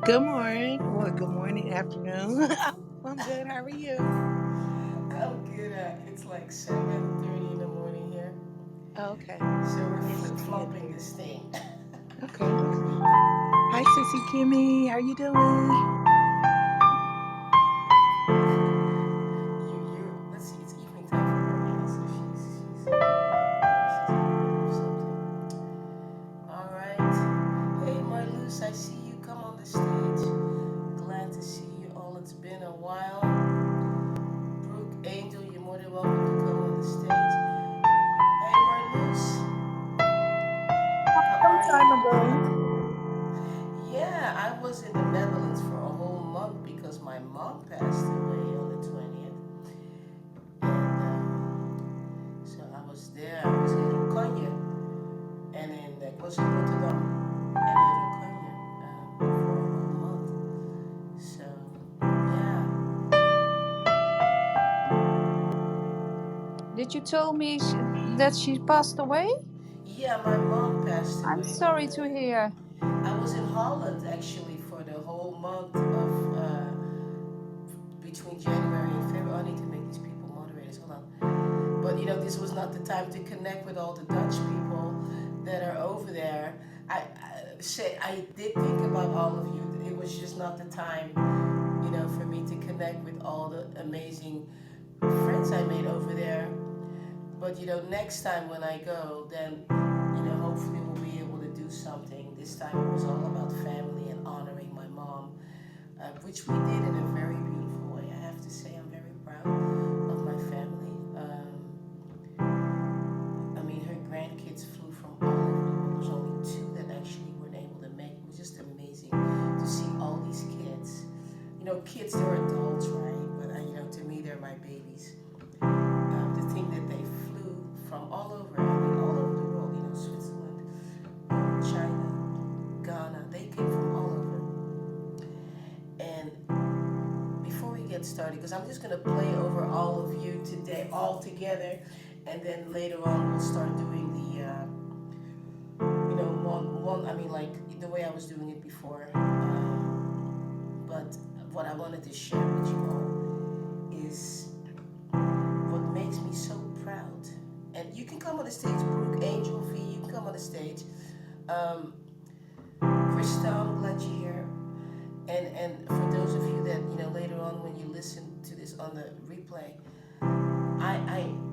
Good morning. Well, good morning, afternoon. I'm good. How are you? I'm good at it's like 7:30 in the morning here. Oh, okay. So we're It's 10 flip-flopping here. this thing. Okay, okay. Hi, Sissy Kimmy. How you doing? Let's see, it's evening time for her, Anna, so she's having something. All right. Hey Marluz, I see you come on the stage. Glad to see you all. It's been a while. Brooke, Angel, you're more than welcome to come on the stage. Hey Marluz, how Some are time ago. you? Yeah, I was in the Netherlands for a whole month because my mom passed away on the 20th. And so I was there. I was in Oranje and in was in Rotterdam and in Oranje for a whole month. So, yeah. Did you tell me that she passed away? Yeah, my mom passed I'm away on sorry to the. hear. I was in Holland actually for the whole month of between January and February. I need to make these people moderators. Hold on. But this was not the time to connect with all the Dutch people that are over there. I did think about all of you. It was just not the time, for me to connect with all the amazing friends I made over there. But next time when I go, then hopefully we'll be able to do something. This time it was all about family and honoring my mom, which we did in a very beautiful way. I have to say, I'm very proud of my family. I mean, her grandkids flew from all over the world. There's only two that actually weren't able to make. It was just amazing to see all these kids. Kids, they're adults, right? But to me, they're my babies. The thing that they flew from all over, I mean, all over the world. Switzerland, China, Ghana. They came from all over. And before we get started, because I'm just gonna play over all of you today, all together, and then later on we'll start doing the one. I mean, like the way I was doing it before. But what I wanted to share with you all is what makes me so proud. And you can come on the stage, Brooke, Angel, V. You can come on the stage. Um, Krista, I'm glad you're here. And for those of you that later on when you listen to this on the replay,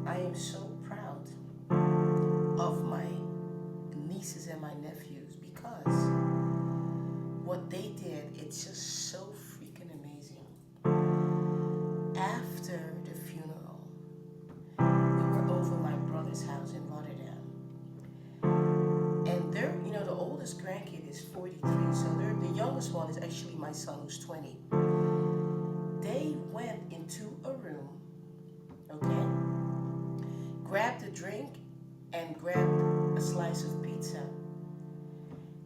I am so proud of my nieces and my nephews because what they did, it's just so freaking amazing. After the funeral, we were over my brother's house in Rotterdam. And the oldest grandkid is 43, so the youngest one is actually my son who's 20. They went into a room, okay, grabbed a drink and grabbed a slice of pizza,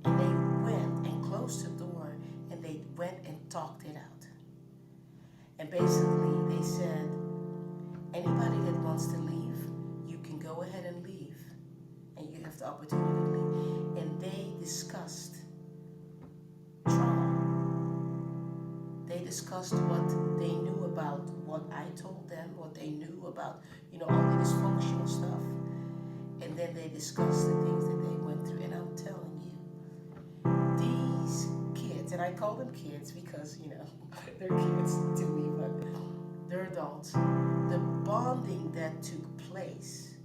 and they went and closed the door and they went and talked it out. And basically, they said, anybody that wants to leave, you can go ahead and leave, and you have the opportunity to leave. And they discussed trauma. They discussed what they knew about what I told them, what they knew about, all the dysfunctional stuff. And then they discussed the things that they went through. And I'm telling you, these kids, and I call them kids because, they're kids to me, but they're adults. The bonding that took place,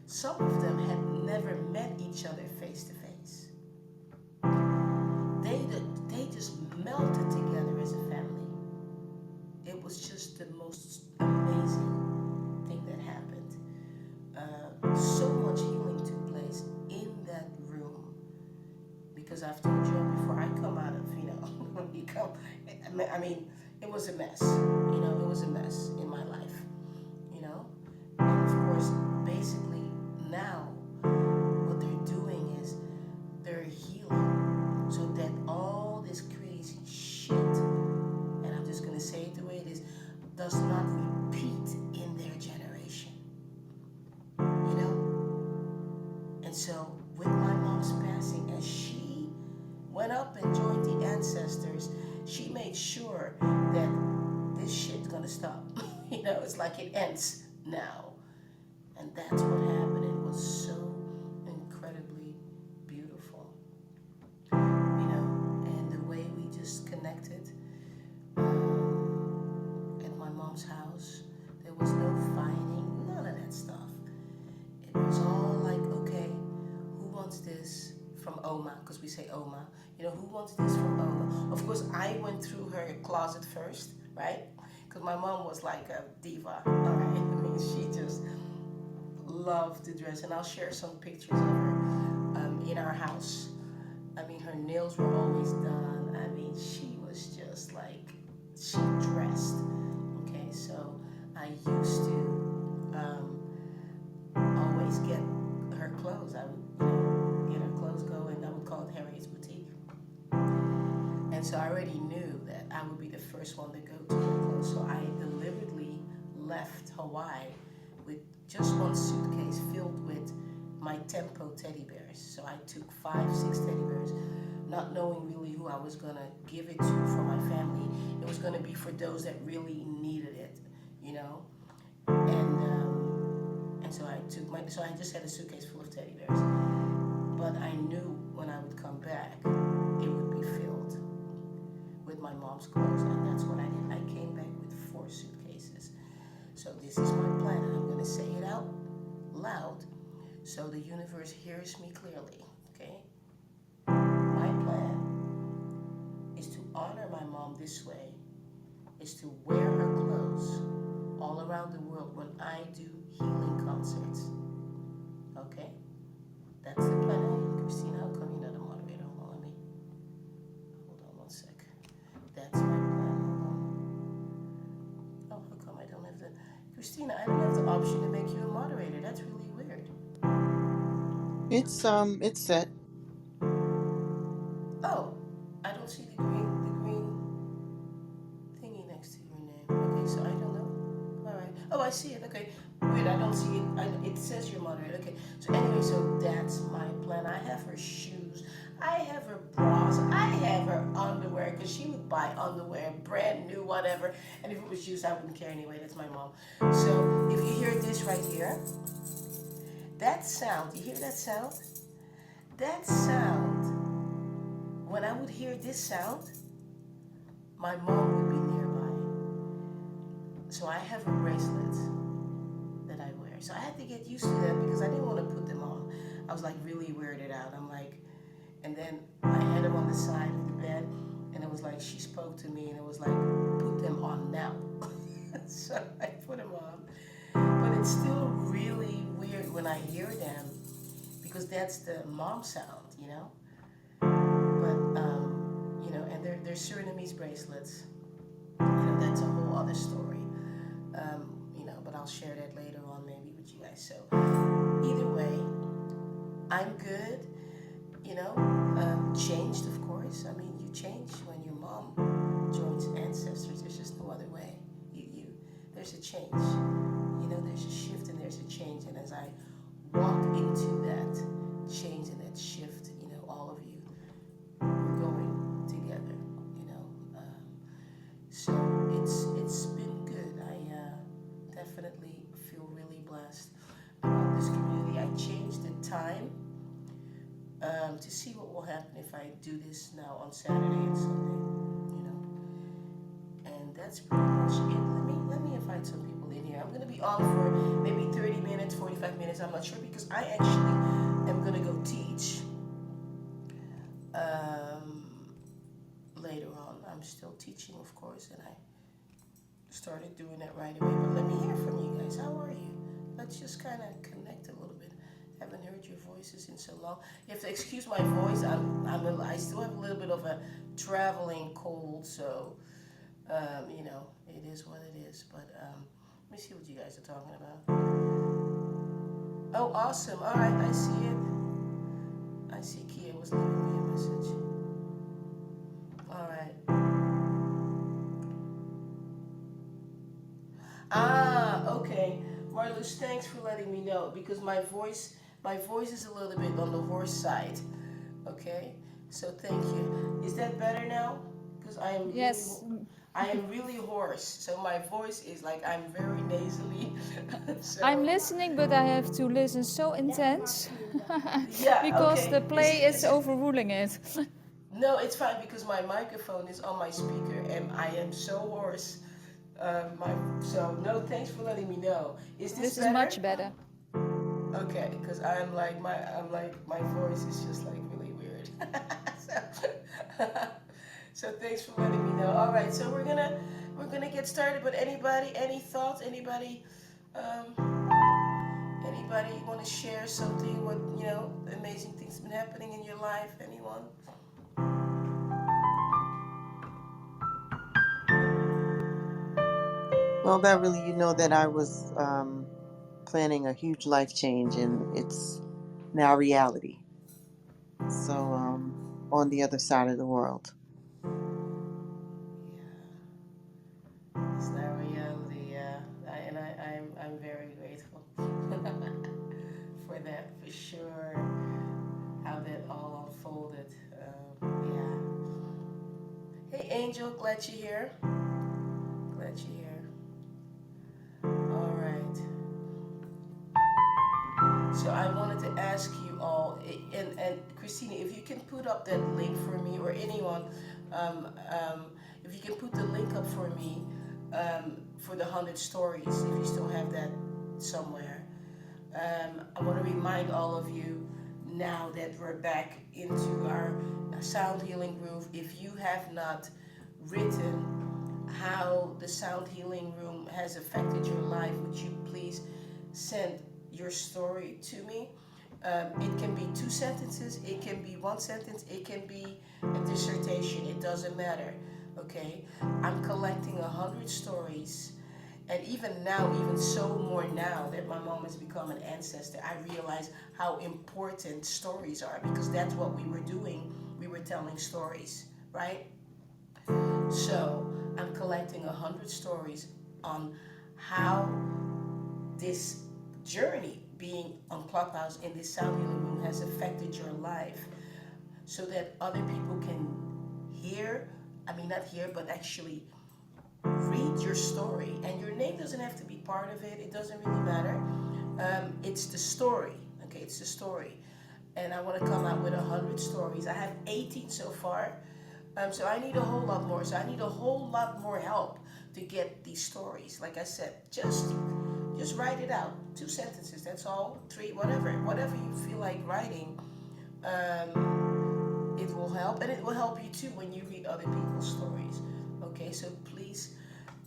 some of them had never met each other face to face. They, they just melted together as a family. It was just the most amazing thing that happened. So much healing took place in that room because I've told you before. I come out of you come. I mean, it was a mess. It was a mess in my life. You know, and of course, basically now what they're doing is they're healing so that all this crazy shit, and I'm just gonna say it the way it is, does not repeat in their generation. You know? And so with my mom's passing, as she went up and joined the ancestors, it's like it ends now. And that's what happened. It was so incredibly beautiful, and the way we just connected at my mom's house. There was no fighting, none of that stuff. It was all like, okay, who wants this from Oma? Because we say Oma. Who wants this from Oma? Of course, I went through her closet first, right? Because my mom was like a diva, all right? I mean, she just loved to dress. And I'll share some pictures of her in our house. I mean, her nails were always done. I mean, she was just like, she dressed. Okay, so I used to always get her clothes. I would, get her clothes going. I would call it Harriet's Boutique. And so I already knew that I would be the first one to go to her clothes. So I deliberately left Hawaii with just one suitcase filled with my Tempo teddy bears. So I took 5, 6 teddy bears, not knowing really who I was gonna give it to for my family. It was gonna be for those that really needed it, And so so I just had a suitcase full of teddy bears. But I knew when I would come back, it would be filled with my mom's clothes, and that's what I did. I came back with 4 suitcases. So this is my plan, and I'm gonna say it out loud so the universe hears me clearly, okay? My plan is to honor my mom this way, is to wear her clothes all around the world when I do healing concerts, okay? That's the plan. Hey, Christina, how come you're not a moderator? Hold on one sec. That's my plan. Hold on. Oh, how come I don't have the, Christina, I don't have the option to make you a moderator. That's really weird. It's set. Oh, I don't see the green thingy next to your name. Okay, so I don't know. All right. Oh, I see it. Okay. Weird. I don't see it. It says you're moderator. Okay. So anyway, so that's my plan. I have her shoes. I have her bras. I have her underwear because she would buy underwear, brand new, whatever. And if it was shoes, I wouldn't care anyway. That's my mom. So if you hear this right here, that sound. You hear that sound? That sound. When I would hear this sound, my mom would be nearby. So I have her bracelets that I wear. So I had to get used to that because I didn't want to put them on. I was like really weirded out. I'm like, and then I had them on the side of the bed, and it was like she spoke to me, and it was like, put them on now. So I put them on. But it's still really weird when I hear them because that's the mom sound. But, and they're Surinamese bracelets. That's a whole other story. But I'll share that later on maybe with you guys. So either way, I'm good. Changed, of course. I mean, you change when your mom joins ancestors. There's just no other way. There's a change. There's a shift and there's a change. And as I walk into that change and that shift, all of you, we're going together. So it's been good. I definitely feel really blessed about this community. I changed the time to see what will happen if I do this now on Saturday and Sunday. And that's pretty much it. Let me invite some people in here. I'm gonna be on for maybe 30 minutes, 45 minutes. I'm not sure because I actually am gonna go teach later on. I'm still teaching, of course, and I started doing that right away. But let me hear from you guys. How are you? Let's just kind of connect a little bit. Haven't heard your voices in so long. You have to excuse my voice. I still have a little bit of a traveling cold, so it is what it is. But let me see what you guys are talking about. Oh, awesome! All right, I see it. I see Kia was leaving me a message. All right. Okay. Marlus, thanks for letting me know because my voice is a little bit on the hoarse side. Okay. So thank you. Is that better now? Because I am really. Yes, I am really hoarse, so my voice is like I'm very nasally. I'm So listening, but I have to listen so intense yeah, because okay. the play is overruling it. No, it's fine because my microphone is on my speaker and I am so hoarse. So no, thanks for letting me know. Is this This is better? much better. Okay, because I'm like my voice is just like really weird. so, so thanks for letting me know. All right, so we're gonna get started. But any thoughts? Anybody want to share something? What amazing things been happening in your life? Anyone? Well, Beverly, you know that I was planning a huge life change, and it's now reality. So, on the other side of the world. Yeah, it's not reality. Yeah, I'm very grateful for that for sure. How that all unfolded. Yeah. Hey, Angel, glad you're here. Glad you're here. All right. So I wanted to ask you all, and Christina, if you can put up that link for me, or anyone, um, um, if you can put the link up for me for the 100 stories, if you still have that somewhere. I want to remind all of you now that we're back into our sound healing groove. If you have not written how the sound healing room has affected your life, would you please send your story to me? It can be 2 sentences, it can be 1 sentence, it can be a dissertation, it doesn't matter. Okay, I'm collecting 100 stories, and even now, even so more now that my mom has become an ancestor, I realize how important stories are, because that's what we were doing. We were telling stories, right? So I'm collecting 100 stories on how this journey being on Clubhouse in this sound healing room has affected your life, so that other people can hear, I mean, not hear, but actually read your story. And your name doesn't have to be part of it, it doesn't really matter. It's the story, okay? It's the story. And I want to come out with 100 stories. I have 18 so far. So I need a whole lot more. So I need a whole lot more help to get these stories. Like I said, just write it out. 2 sentences, that's all. Three, whatever you feel like writing. It will help, and it will help you too when you read other people's stories. Okay, so please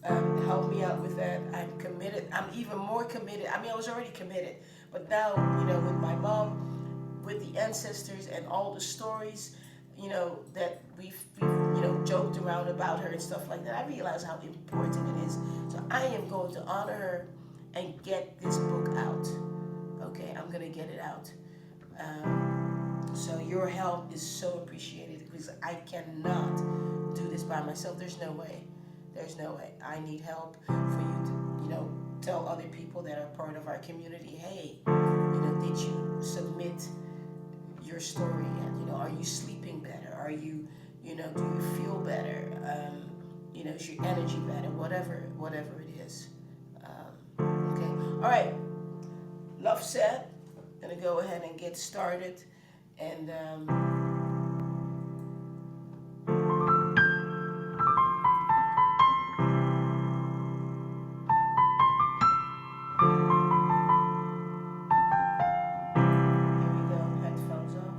help me out with that. I'm committed. I'm even more committed. I mean, I was already committed, but now, with my mom, with the ancestors, and all the stories, that we've joked around about her and stuff like that, I realize how important it is. So I am going to honor her and get this book out. Okay, I'm gonna get it out. So your help is so appreciated, because I cannot do this by myself. There's no way. There's no way. I need help for you to, tell other people that are part of our community, hey, did you submit your story yet? Are you sleeping better? Are you, do you feel better? Is your energy better? Whatever it is. Okay. All right. Love said. Gonna go ahead and get started. And here we go. Headphones off.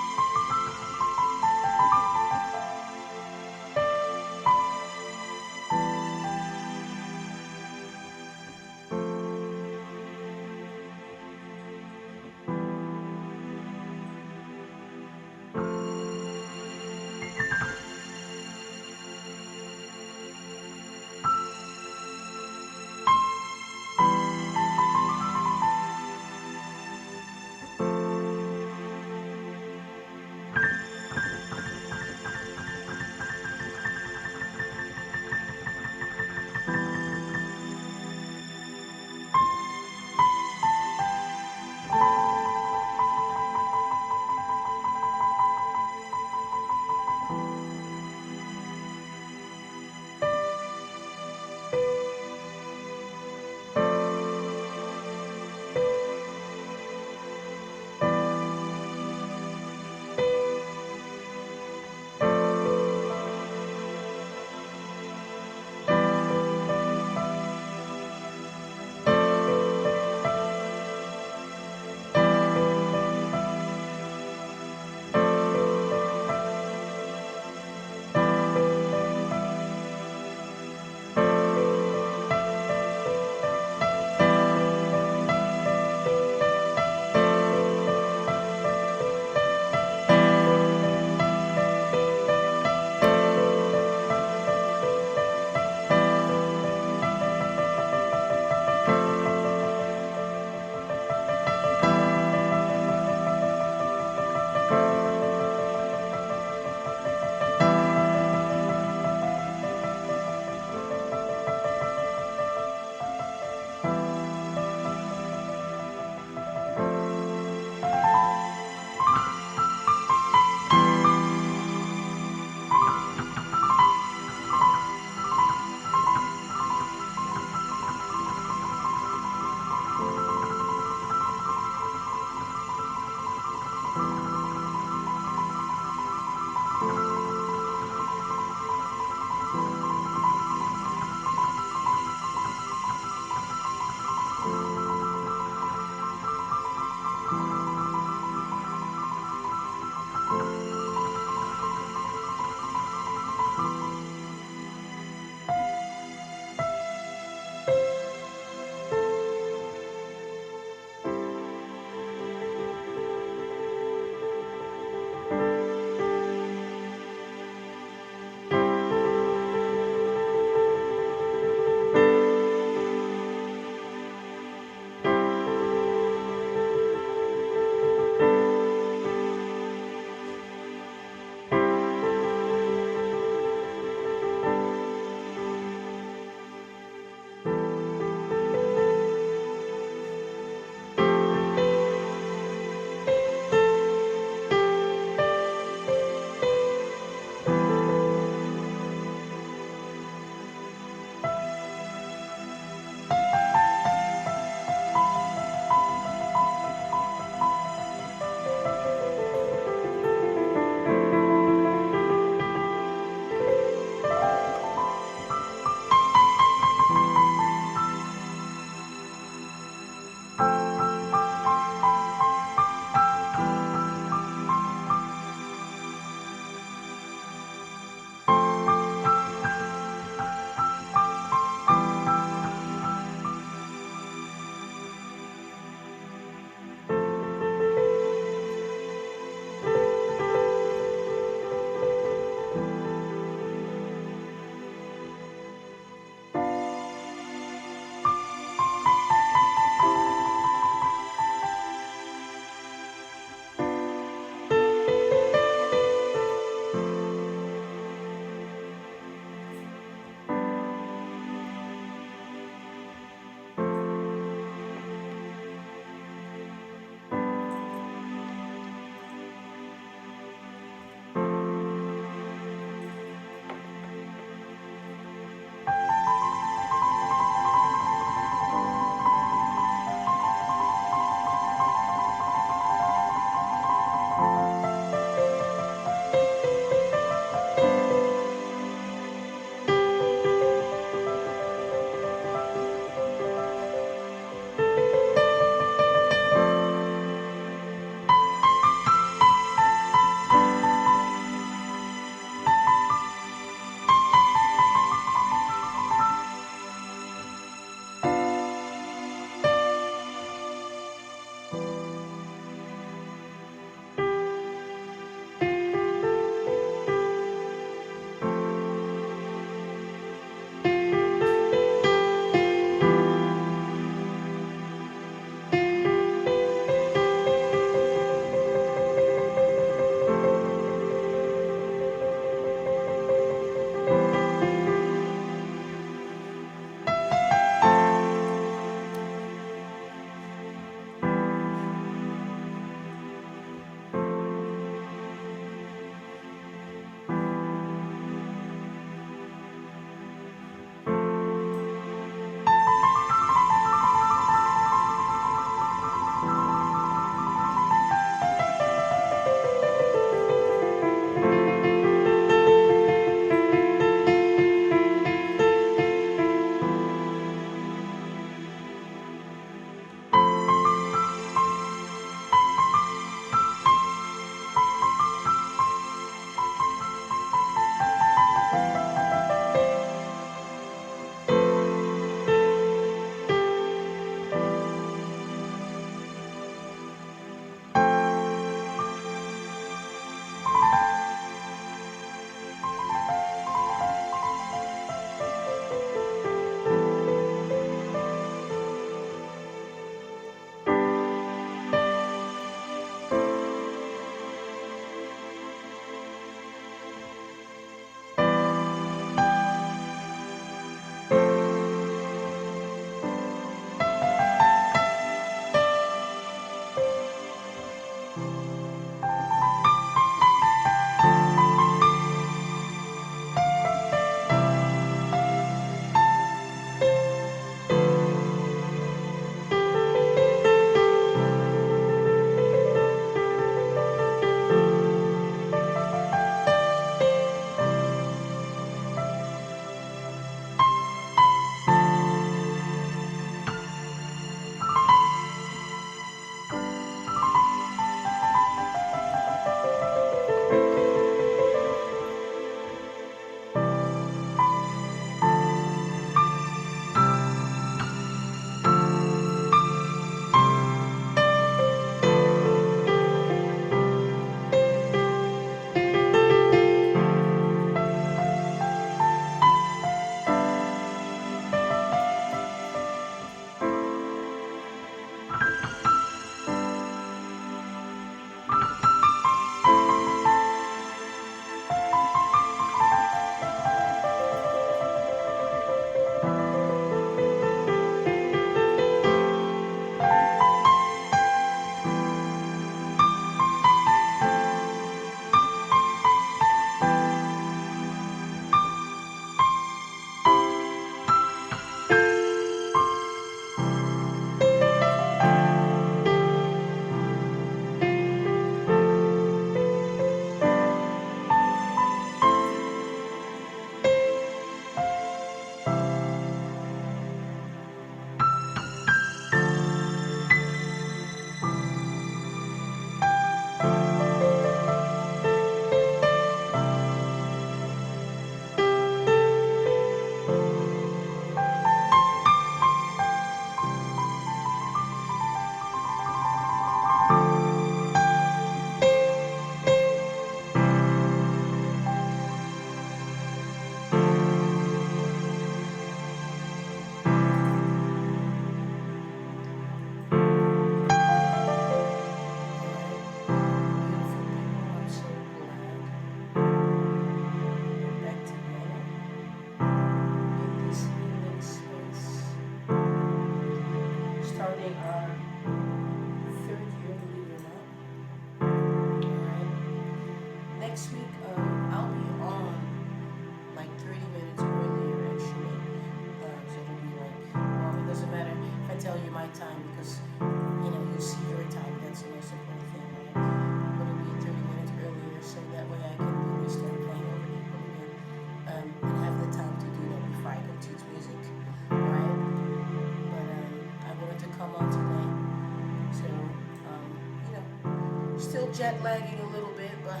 jet lagging a little bit, but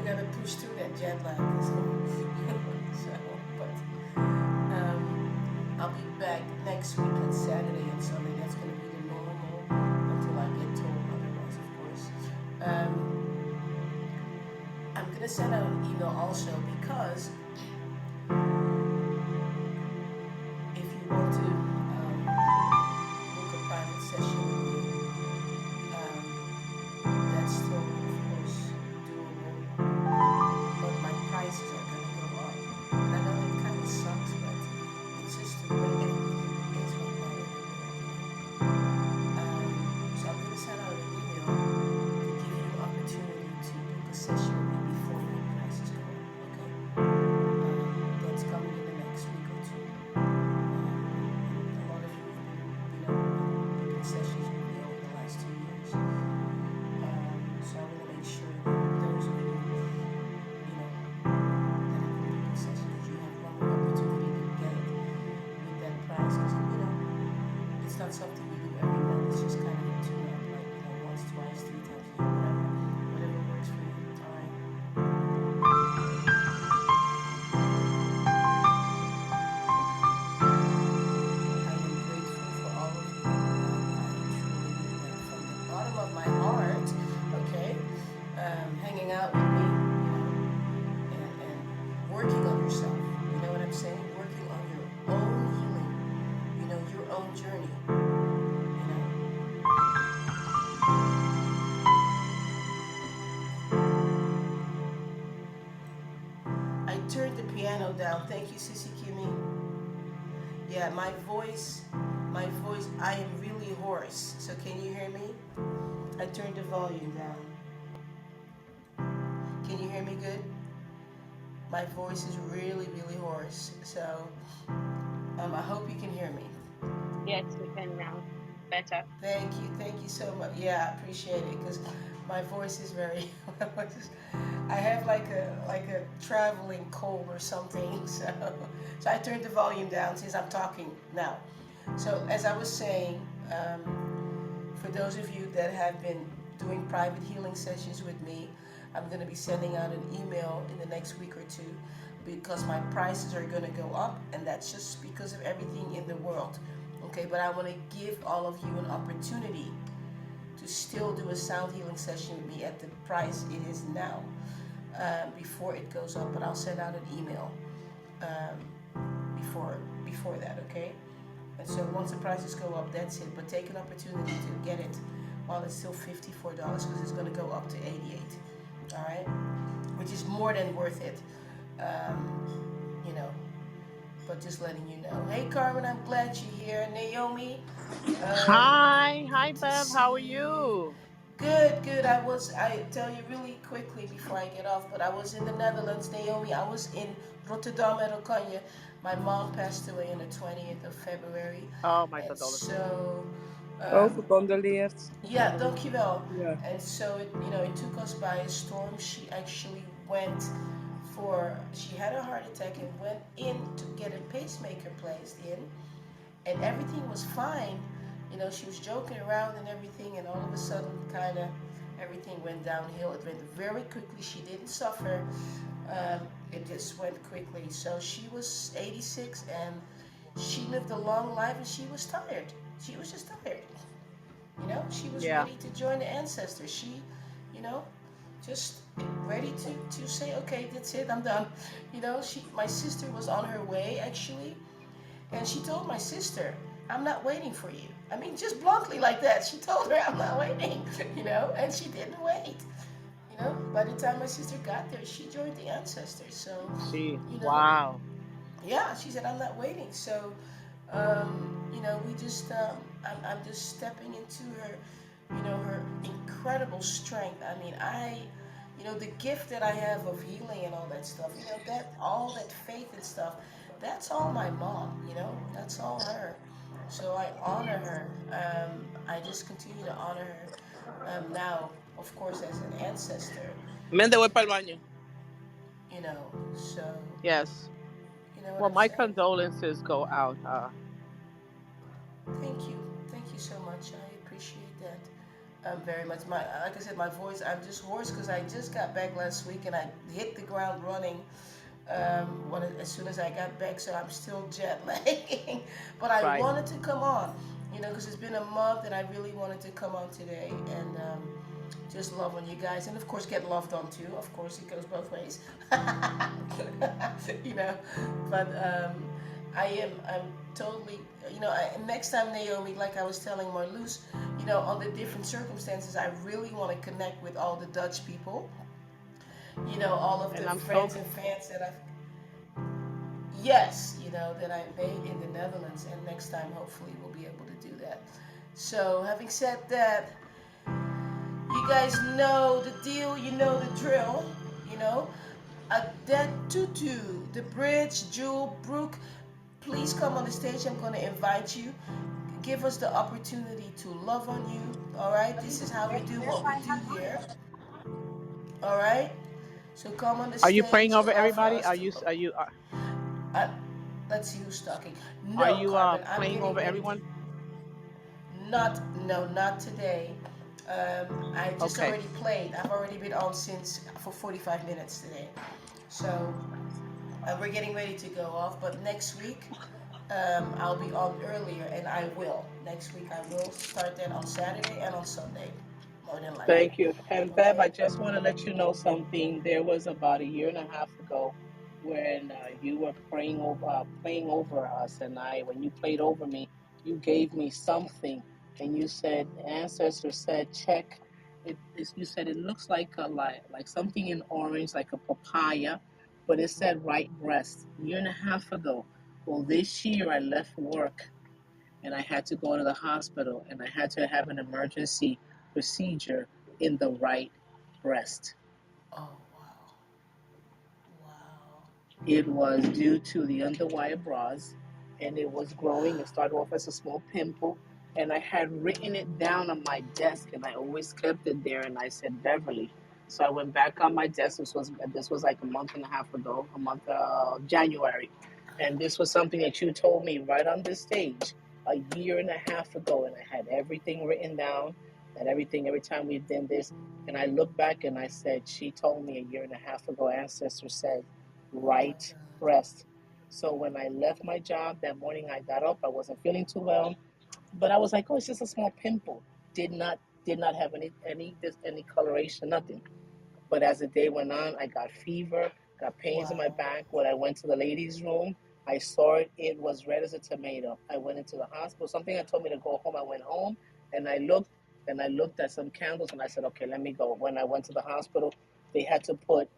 gotta push through that jet lag. So, but I'll be back next week on Saturday and Sunday. That's gonna be the normal until I get told otherwise, of course. I'm gonna send out an email also because if you want to book a private session with me, that's still, of course, doable. But my prices are gonna go up. And I know it kind of sucks, but it's just the way everything is right now in the world. So I'm gonna send out an email to give you an opportunity to book a session with me before my prices go up. Okay? That's coming in the next week or two. A lot of you have been, booking sessions with me over the last 2 years. So I want to make sure that those of you, that have been booking sessions, you have one more opportunity to get it with that price. Because, it's not something you do every month. It's just kind of a tune-up, like, once, twice, 3 times a year, whatever works for you. All right. I am grateful for all of you. I truly mean that from the bottom of my heart. Okay, hanging out with me, and working on yourself. You know what I'm saying? Working on your own healing. Your own journey. I turned the piano down. Thank you, Sissy Kimmy. Yeah, my voice, I am really hoarse. So can you hear me? I turned the volume down. Can you hear me good? My voice is really, really hoarse. So I hope you can hear me. Yes, we can now. Better. Thank you so much. Yeah, I appreciate it because my voice is very. I have like a traveling cold or something. So I turned the volume down since I'm talking now. So as I was saying, for those of you that have been doing private healing sessions with me, I'm going to be sending out an email in the next week or two because my prices are going to go up, and that's just because of everything in the world. Okay, but I want to give all of you an opportunity to still do a sound healing session with me at the price it is now, before it goes up. But I'll send out an email before that. Okay, and so once the prices go up, that's it. But take an opportunity to get it while it's still $54 because it's going to go up to 88. All right, which is more than worth it. You know, but just letting you know. Hey, Carmen, I'm glad you're here. Naomi, Hi, good to Bev. see How are you. you? Good. I tell you really quickly before I get off, but I was in the Netherlands, Naomi. I was in Rotterdam and Oranje. My mom passed away on the 20th of February. Oh, my And condolences. so, Oh, um, gecondoleerd. yeah, dankjewel. Ja. And so, it took us by a storm. She actually she had a heart attack and went in to get a pacemaker placed in, and everything was fine. She was joking around and everything, and all of a sudden, kind of, everything went downhill. It went very quickly. She didn't suffer. It just went quickly. So she was 86, and she lived a long life, and she was tired. She was just tired. She was Yeah. ready to join the ancestors. She, you know, just ready to say, okay, that's it, I'm done. My sister was on her way actually, and she told my sister, I'm not waiting for you. I mean, just bluntly like that. She told her, I'm not waiting, and she didn't wait. By the time my sister got there, she joined the ancestors. So, you know, Wow. yeah, she said, I'm not waiting. So, we just, I'm just stepping into her incredible strength. I mean, the gift that I have of healing and all that stuff, all that faith and stuff, that's all my mom, that's all her. So I honor her. I just continue to honor her. Now, of course, as an ancestor, Mende voy para el baño. So, Yes. you know what Well, I'm my saying? condolences go out. Thank you. Thank you so much. I appreciate that. Very much. Like I said, my voice. I'm just hoarse because I just got back last week and I hit the ground running. As soon as I got back, so I'm still jet lagging. But I Right. wanted to come on, because it's been a month and I really wanted to come on today and just love on you guys and of course get loved on too. Of course, it goes both ways. you know, but I'm totally, next time Naomi, like I was telling Marloes, on the different circumstances, I really want to connect with all the Dutch people, all of And the I'm so friends and fans that yes, that I made in the Netherlands, and next time hopefully we'll be able to do that. So having said that, you guys know the deal, you know the drill, you know. Adet Tutu, the bridge, Jewel, Brooke, please come on the stage. I'm going to invite you. Give us the opportunity to love on you. All right, this is how we do what we do here. All right, so come on the Are you praying stage, over allow for everybody? us Are to you love. are you Uh, let's see who's talking. are No, you Carmen, I'm praying getting over ready to. everyone? Not, no, not today. I just Okay. already played. I've already been on since for 45 minutes today. So we're getting ready to go off. But next week, I'll be on earlier, and I will. Next week, I will start that on Saturday and on Sunday, more than likely. Thank you. And Bev, Okay. I just want to let you know something. There was about a year and a half ago when you were playing over us, and when you played over me, you gave me something, and you said, ancestor said, check. You said it looks like like something in orange, like a papaya, but it said right breast. A year and a half ago. Well, this year I left work and I had to go to the hospital and I had to have an emergency procedure in the right breast. Oh wow, wow, It was due to the underwire bras and it was growing. It started off as a small pimple and I had written it down on my desk and I always kept it there and I said Beverly. So I went back on my desk. This was like a month and a half ago, a month January. And this was something that you told me right on this stage a year and a half ago and I had everything written down and everything every time we did this. And I looked back and I said, she told me a year and a half ago, ancestor said oh my right God, breast. So when I left my job that morning, I got up. I wasn't feeling too well, but I was like, "Oh, it's just a small pimple." Did not have any coloration, nothing. But as the day went on, I got fever, got pains in my wow, back. When I went to the ladies' room, I saw it. It was red as a tomato. I went into the hospital. Something that told me to go home. I went home and I looked at some candles and I said, okay, let me go. When I went to the hospital, they had to put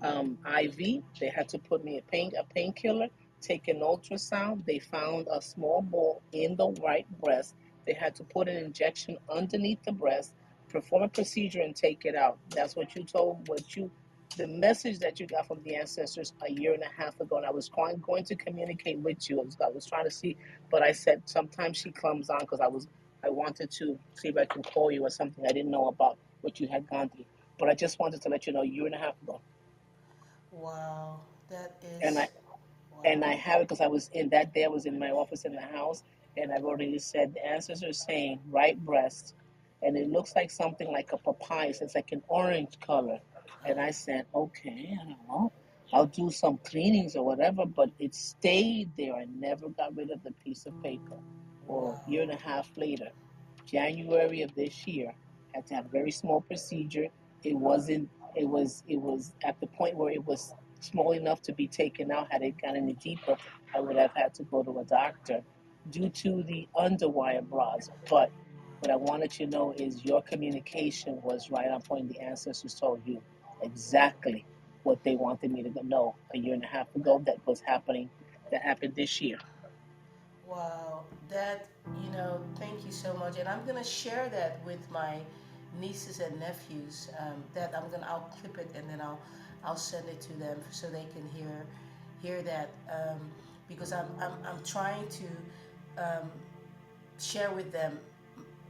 IV. They had to put me a painkiller, take an ultrasound. They found a small ball in the right breast. They had to put an injection underneath the breast, perform a procedure and take it out. That's what you told, the message that you got from the ancestors a year and a half ago. And I was going to communicate with you. I was trying to see, but I said sometimes she comes on because I wanted to see if I can call you or something. I didn't know about what you had gone through, but I just wanted to let you know a year and a half ago, wow. That and I is and wow. I have it because I was in that day. I was in my office in the house, and I've already said the answers are saying right breast, and it looks like something like a papaya. So it's like an orange color, and I said, okay, I don't know. I'll do some cleanings or whatever, but it stayed there. I never got rid of the piece of paper. Well, a Wow. year and a half later, January of this year, had to have a very small procedure. It wasn't. It was at the point where it was small enough to be taken out. Had it gone any deeper, I would have had to go to a doctor due to the underwire bras. But what I wanted you to know is your communication was right on point. The ancestors told you exactly what they wanted me to know a year and a half ago that happened this year. Wow, that, thank you so much. And I'm going to share that with my nieces and nephews. I'll clip it and then I'll send it to them so they can hear that. Because I'm trying to share with them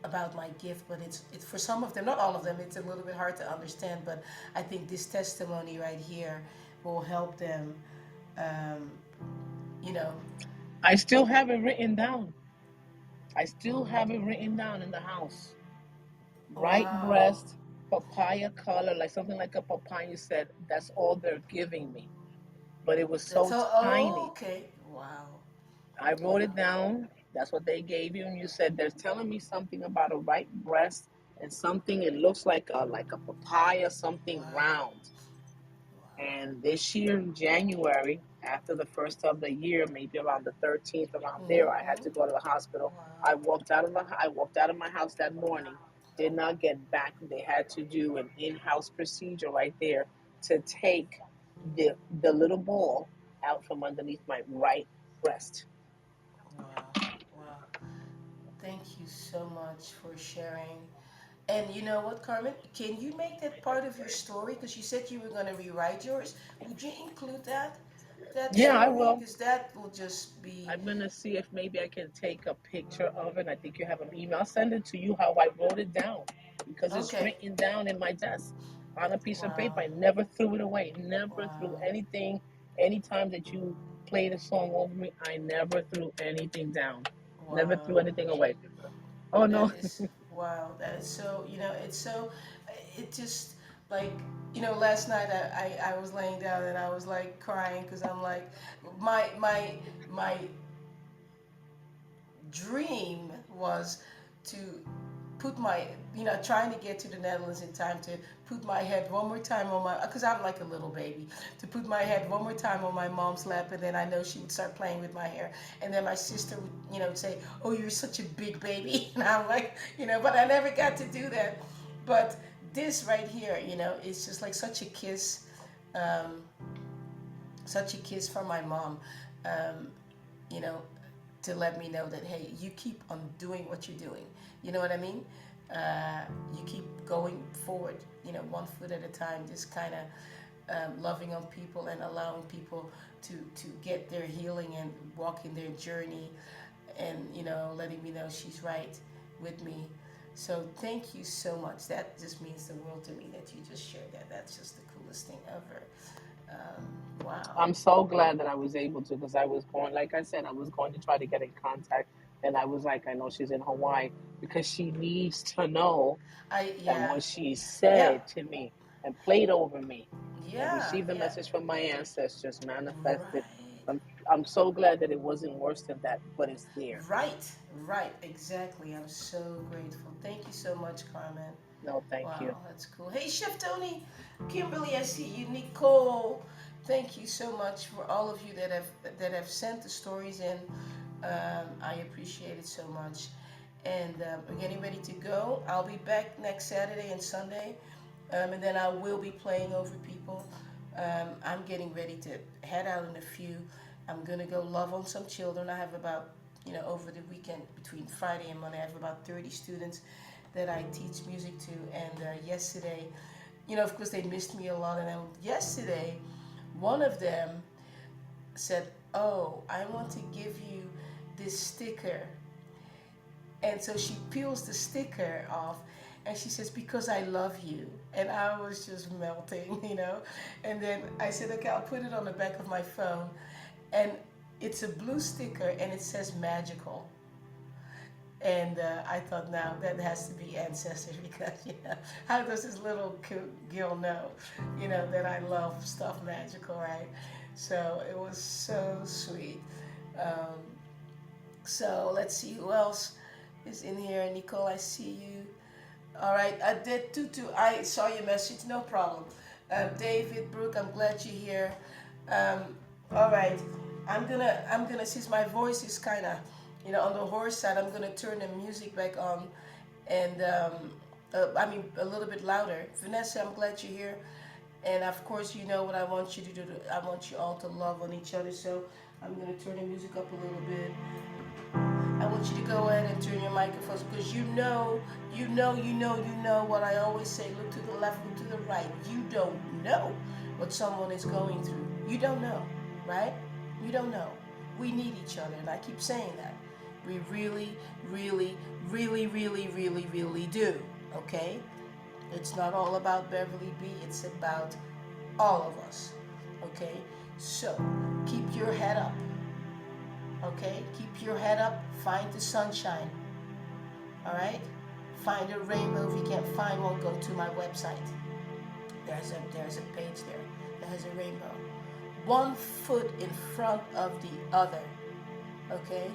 about my gift, but it's for some of them, not all of them, it's a little bit hard to understand. But I think this testimony right here will help them, um, you know, I still have it written down. I still have it written down in the house. right Wow. breast, papaya color, like something like a papaya. You said that's all they're giving me, but it was That's so all. Oh, tiny. okay. Wow. I wrote Wow. it down. That's what they gave you, and you said they're telling me something about a right breast and something. It looks like a papaya, something Wow. round. Wow. And this year in January, after the first of the year, maybe around the 13th, around there, I had Mm-hmm. to go to the hospital. Wow. I walked out of my house that morning. Did not get back. They had to do an in-house procedure right there to take the little ball out from underneath my right breast. Wow. Wow. Thank you so much for sharing. And you know what, Carmen? Can you make that part of your story? Because you said you were going to rewrite yours. Would you include that Yeah, I story? will. Because that will just be I'm gonna see if maybe I can take a picture of it. I think you have an email. I'll send it to you how I wrote it down because it's okay. written down in my desk on a piece of paper. Wow. I never threw it away. Never threw Wow. anything. Anytime that you played a song over me, I never threw anything down. Never Wow. threw anything away. Oh That no. is wow. That is so. It's so. It just like last night I was laying down and I was like crying because I'm like my dream was to put my trying to get to the Netherlands in time to put my head one more time on my because I'm like a little baby to put my head one more time on my mom's lap, and then I know she would start playing with my hair, and then my sister would say, oh, you're such a big baby. And I'm like, but I never got to do that. But this right here, it's just like um, such a kiss from my mom, um, you know to let me know that, hey, you keep on doing what you're doing. You know what I mean? You keep going forward, one foot at a time, just kind of loving on people and allowing people to get their healing and walk in their journey, and letting me know she's right with me. So thank you so much. That just means the world to me that you just shared that. That's just the coolest thing ever. Wow. I'm so glad that I was able to because I was going, like I said, I was going to try to get in contact. And I was like, I know she's in Hawaii because she needs to know that Yeah. what she Yeah. said to me and played over me and Yeah. received the Yeah. message from my ancestors manifested. Right. I'm so glad that it wasn't worse than that, but it's there. Right, right, exactly. I'm so grateful. Thank you so much, Carmen. No, thank you. Wow, that's cool. Hey, Chef Tony, Kimberly, I see you. Nicole, thank you so much for all of you that have sent the stories in. I appreciate it so much. And we're getting ready to go. I'll be back next Saturday and Sunday, and then I will be playing over people. I'm getting ready to head out in a few. I'm gonna go love on some children. I have about, over the weekend between Friday and Monday, I have about 30 students that I teach music to. And yesterday, of course, they missed me a lot. And then yesterday, one of them said, "Oh, I want to give you this sticker." And so she peels the sticker off and she says, "Because I love you." And I was just melting, And then I said, "Okay, I'll put it on the back of my phone." And it's a blue sticker and it says magical. And I thought, now that has to be ancestors because, how does this little girl know, that I love stuff magical, right? So it was so sweet. Um, so let's see who else is in here. Nicole, I see you. All right, I did Tutu. I saw your message. No problem. David, Brooke, I'm glad you're here. Um, all right, I'm gonna since my voice is kind of, on the hoarse side. I'm gonna turn the music back on, and I mean a little bit louder. Vanessa, I'm glad you're here, and of course you know what I want you to do. I want you all to love on each other. So I'm gonna turn the music up a little bit. I want you to go ahead and turn your microphones because you know what I always say. Look to the left, look to the right. You don't know what someone is going through. You don't know, right? You don't know. We need each other, and I keep saying that. We really, really, really, really, really, really do. Okay? It's not all about Beverly B. It's about all of us. Okay? So keep your head up. Okay? Keep your head up. Find the sunshine. All right? Find a rainbow. If you can't find one, go to my website. There's a page there that has a rainbow. One foot in front of the other. Okay?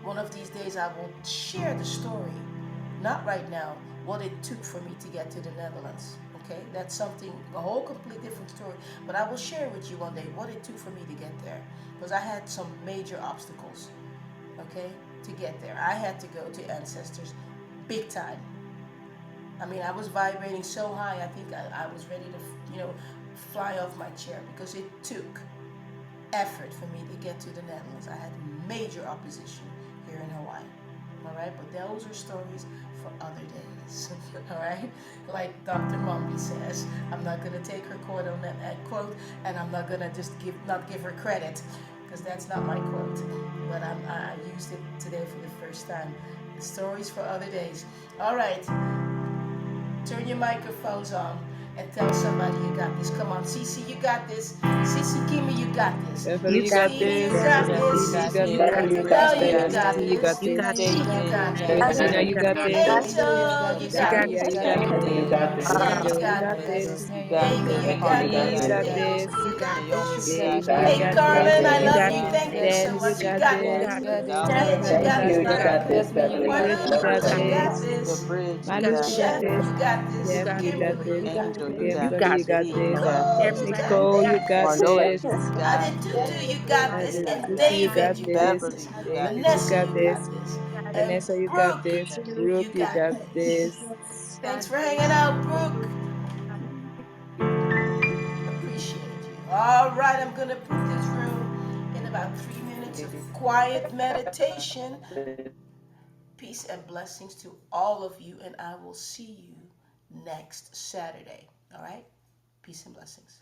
One of these days I will share the story. Not right now, what it took for me to get to the Netherlands. Okay? That's something, a whole completely different story. But I will share with you one day what it took for me to get there. Because I had some major obstacles. Okay? To get there. I had to go to Ancestors big time. I mean, I was vibrating so high, I think I was ready to, fly off my chair because it took effort for me to get to the Netherlands. I had major opposition here in Hawaii. All right, but those are stories for other days. All right, like Dr. Mumby says, I'm not gonna take her quote on that quote, and I'm not gonna just not give her credit because that's not my quote. But I used it today for the first time. Stories for other days. All right. Turn your microphones on and tell somebody you got this. Come on, Cece, you got this. Cece Kimi, you got this. Definitely you got Stevie, you this. got Jackie, this. you got this. Definitely you got Patricia, Delia, you this. got you got this. this. Naima, you got Christina, this. you got this. Angel, you got Jackie, this. you got Definitely you this. got this. Sid, you Joe, you got got this. this. Amy, you got Amy, you Tiffany, got you this. got this. Naomi, this. you got this. Dave, you Hey, got Carmen, I this. love you. Thank you so Dan, you much. You got got this. this. Janet, you Thank got you. this. You got this, Beverly. Bridget, you got Guadalupe, you got this. this. Malu, you got Chef, this. you got this. Jeff, you got Kimberly, this. you got this. Kimberly, you got this. Coach, you got Nicole, you got this. this. Adetutu, you got this. And Tutu, you got David, you got this. this. David, you Vanessa, got you got this. this. And Vanessa, you got Brooke, this. Brooke, you you got got this. this. Thanks for hanging out, Brooke. Appreciate you. All right, I'm going to put this room in about 3 minutes of quiet meditation. Peace and blessings to all of you, and I will see you next Saturday. All right? Peace and blessings.